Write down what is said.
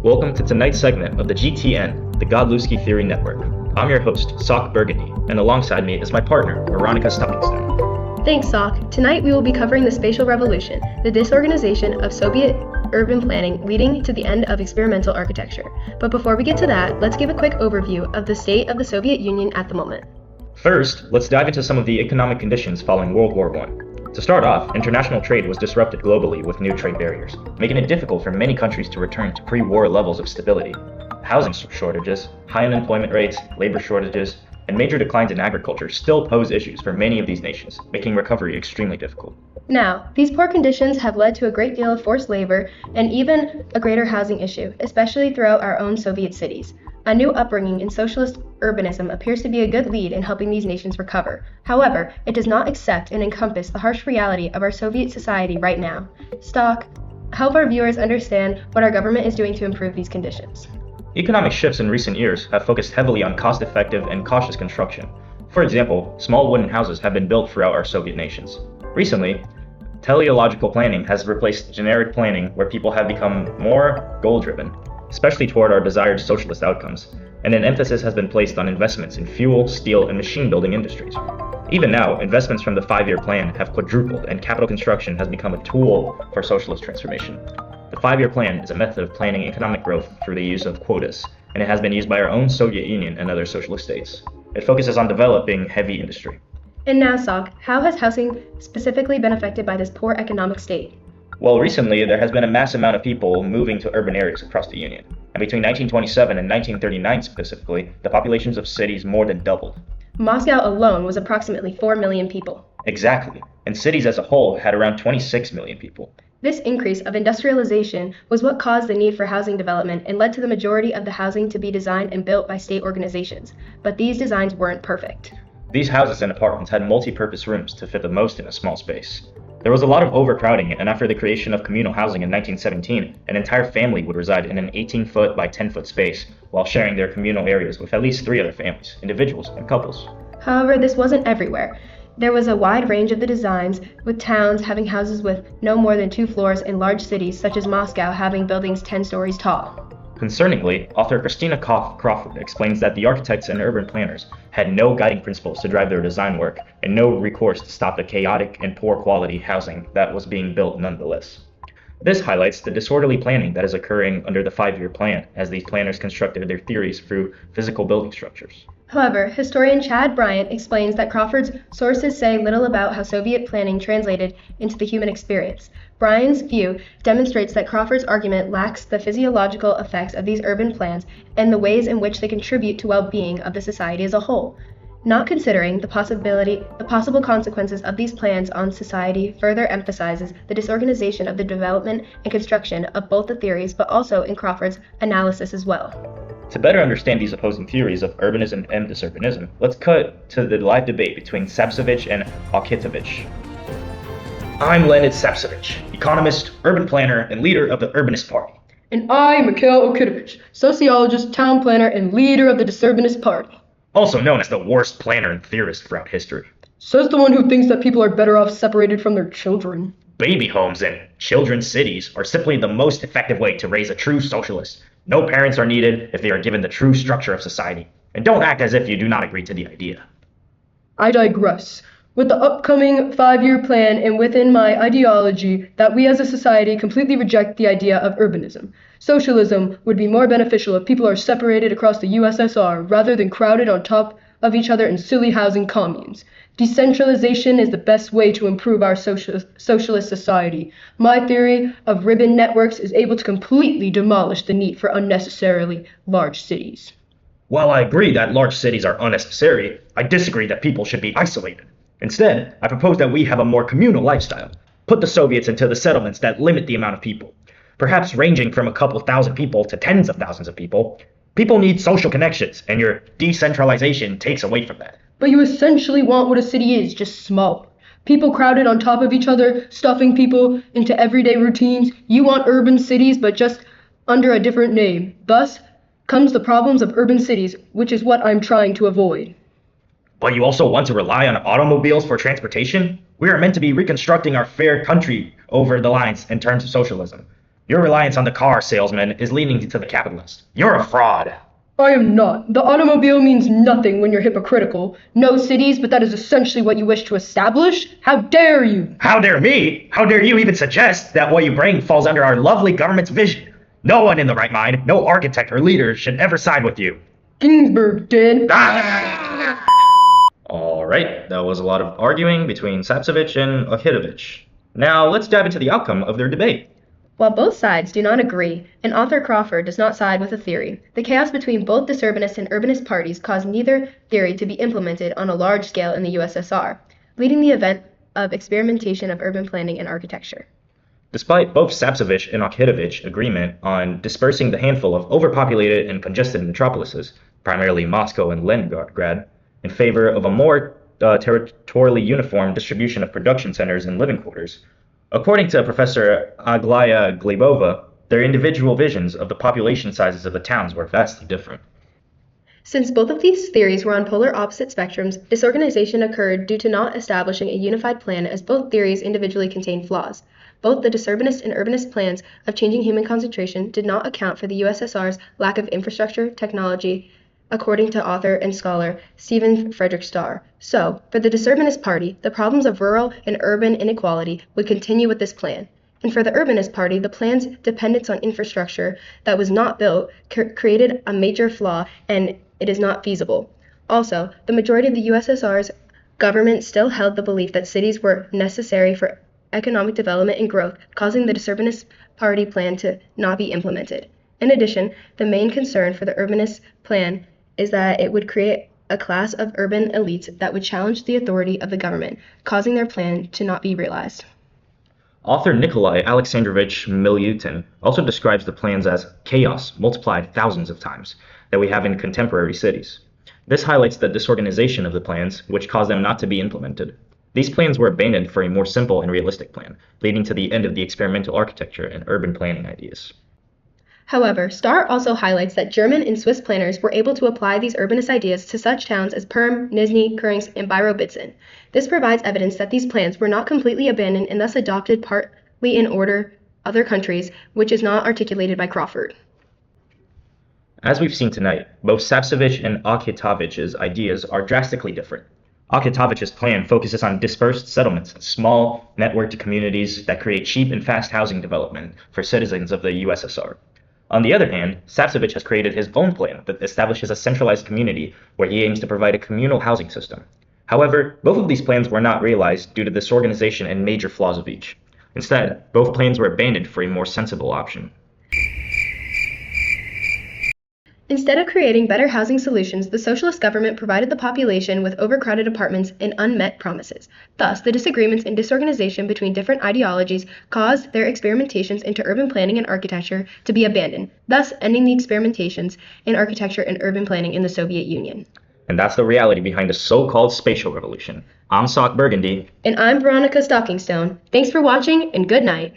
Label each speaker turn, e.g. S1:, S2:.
S1: Welcome to tonight's segment of the GTN, the Godlewski Theory Network. I'm your host, Sock Burgundy, and alongside me is my partner, Veronica Stockingstone.
S2: Thanks, Sock. Tonight we will be covering the Spatial Revolution, the disorganization of Soviet urban planning leading to the end of experimental architecture. But before we get to that, let's give a quick overview of the state of the Soviet Union at the moment.
S1: First, let's dive into some of the economic conditions following World War I. To start off, international trade was disrupted globally with new trade barriers, making it difficult for many countries to return to pre-war levels of stability. Housing shortages, high unemployment rates, labor shortages, and major declines in agriculture still pose issues for many of these nations, making recovery extremely difficult.
S2: Now, these poor conditions have led to a great deal of forced labor and even a greater housing issue, especially throughout our own Soviet cities. A new upbringing in socialist urbanism appears to be a good lead in helping these nations recover. However, it does not accept and encompass the harsh reality of our Soviet society right now. Stock, help our viewers understand what our government is doing to improve these conditions.
S1: Economic shifts in recent years have focused heavily on cost-effective and cautious construction. For example, small wooden houses have been built throughout our Soviet nations. Recently, teleological planning has replaced generic planning, where people have become more goal-driven, especially toward our desired socialist outcomes, and an emphasis has been placed on investments in fuel, steel, and machine-building industries. Even now, investments from the 5-year plan have quadrupled, and capital construction has become a tool for socialist transformation. The 5-year plan is a method of planning economic growth through the use of quotas, and it has been used by our own Soviet Union and other socialist states. It focuses on developing heavy industry.
S2: And now, Sock, how has housing specifically been affected by this poor economic state?
S1: Well, recently, there has been a mass amount of people moving to urban areas across the Union. And between 1927 and 1939 specifically, the populations of cities more than doubled.
S2: Moscow alone was approximately 4 million people.
S1: Exactly. And cities as a whole had around 26 million people.
S2: This increase of industrialization was what caused the need for housing development and led to the majority of the housing to be designed and built by state organizations. But these designs weren't perfect.
S1: These houses and apartments had multi-purpose rooms to fit the most in a small space. There was a lot of overcrowding, and after the creation of communal housing in 1917, an entire family would reside in an 18-foot by 10-foot space while sharing their communal areas with at least 3 other families, individuals, and couples.
S2: However, this wasn't everywhere. There was a wide range of the designs, with towns having houses with no more than 2 floors and large cities such as Moscow having buildings 10 stories tall.
S1: Concerningly, author Christina Crawford explains that the architects and urban planners had no guiding principles to drive their design work and no recourse to stop the chaotic and poor quality housing that was being built nonetheless. This highlights the disorderly planning that is occurring under the 5-year plan as these planners constructed their theories through physical building structures.
S2: However, historian Chad Bryant explains that Crawford's sources say little about how Soviet planning translated into the human experience. Bryant's view demonstrates that Crawford's argument lacks the physiological effects of these urban plans and the ways in which they contribute to well-being of the society as a whole. Not considering the possible consequences of these plans on society further emphasizes the disorganization of the development and construction of both the theories, but also in Crawford's analysis as well.
S1: To better understand these opposing theories of urbanism and disurbanism, let's cut to the live debate between Sabsovich and Okhitovich. I'm Leonid Sabsovich, economist, urban planner, and leader of the Urbanist Party.
S3: And I, Mikhail Okhitovich, sociologist, town planner, and leader of the Disurbanist Party.
S1: Also known as the worst planner and theorist throughout history.
S3: Says the one who thinks that people are better off separated from their children.
S1: Baby homes and children's cities are simply the most effective way to raise a true socialist. No parents are needed if they are given the true structure of society. And don't act as if you do not agree to the idea.
S3: I digress. With the upcoming 5-year plan and within my ideology that we as a society completely reject the idea of urbanism. Socialism would be more beneficial if people are separated across the USSR rather than crowded on top of each other in silly housing communes. Decentralization is the best way to improve our socialist society. My theory of ribbon networks is able to completely demolish the need for unnecessarily large cities.
S1: While I agree that large cities are unnecessary, I disagree that people should be isolated. Instead, I propose that we have a more communal lifestyle. Put the Soviets into the settlements that limit the amount of people, perhaps ranging from a couple thousand people to tens of thousands of people. People need social connections, and your decentralization takes away from that.
S3: But you essentially want what a city is, just smaller. People crowded on top of each other, stuffing people into everyday routines. You want urban cities, but just under a different name. Thus comes the problems of urban cities, which is what I'm trying to avoid.
S1: But you also want to rely on automobiles for transportation? We are meant to be reconstructing our fair country over the lines in terms of socialism. Your reliance on the car salesman is leading you to the capitalist. You're a fraud.
S3: I am not. The automobile means nothing when you're hypocritical. No cities, but that is essentially what you wish to establish? How dare you?
S1: How dare me? How dare you even suggest that what you bring falls under our lovely government's vision? No one in the right mind, no architect or leader should ever side with you.
S3: Ginsburg did.
S1: Alright, that was a lot of arguing between Sabsovich and Okhitovich. Now let's dive into the outcome of their debate.
S2: While both sides do not agree, and author Crawford does not side with a theory, the chaos between both disurbanist and urbanist parties caused neither theory to be implemented on a large scale in the USSR, leading the event of experimentation of urban planning and architecture.
S1: Despite both Sabsovich and Okhitovich agreement on dispersing the handful of overpopulated and congested metropolises, primarily Moscow and Leningrad, in favor of a more territorially uniform distribution of production centers and living quarters, according to Professor Aglaya Glebova, their individual visions of the population sizes of the towns were vastly different.
S2: Since both of these theories were on polar opposite spectrums, disorganization occurred due to not establishing a unified plan, as both theories individually contained flaws. Both the disurbanist and urbanist plans of changing human concentration did not account for the USSR's lack of infrastructure, technology, according to author and scholar Stephan Frederick Starr. So, for the disurbanist party, the problems of rural and urban inequality would continue with this plan. And for the urbanist party, the plan's dependence on infrastructure that was not built created a major flaw, and it is not feasible. Also, the majority of the USSR's government still held the belief that cities were necessary for economic development and growth, causing the disurbanist party plan to not be implemented. In addition, the main concern for the urbanist plan is that it would create a class of urban elites that would challenge the authority of the government, causing their plan to not be realized.
S1: Author Nikolai Aleksandrovich Milfutin also describes the plans as chaos multiplied thousands of times that we have in contemporary cities. This highlights the disorganization of the plans, which caused them not to be implemented. These plans were abandoned for a more simple and realistic plan, leading to the end of the experimental architecture and urban planning ideas.
S2: However, Starr also highlights that German and Swiss planners were able to apply these urbanist ideas to such towns as Perm, Nizhny, Kursk, and Birobidzin. This provides evidence that these plans were not completely abandoned and thus adopted partly in other countries, which is not articulated by Crawford.
S1: As we've seen tonight, both Sabsovich and Okhitovich's ideas are drastically different. Okhitovich's plan focuses on dispersed settlements, small, networked communities that create cheap and fast housing development for citizens of the USSR. On the other hand, Sabsovich has created his own plan that establishes a centralized community where he aims to provide a communal housing system. However, both of these plans were not realized due to the disorganization and major flaws of each. Instead, both plans were abandoned for a more sensible option.
S2: Instead of creating better housing solutions, the socialist government provided the population with overcrowded apartments and unmet promises. Thus, the disagreements and disorganization between different ideologies caused their experimentations into urban planning and architecture to be abandoned, thus ending the experimentations in architecture and urban planning in the Soviet Union.
S1: And that's the reality behind the so-called spatial revolution. I'm Sock Burgundy.
S2: And I'm Veronica Stockingstone. Thanks for watching, and good night.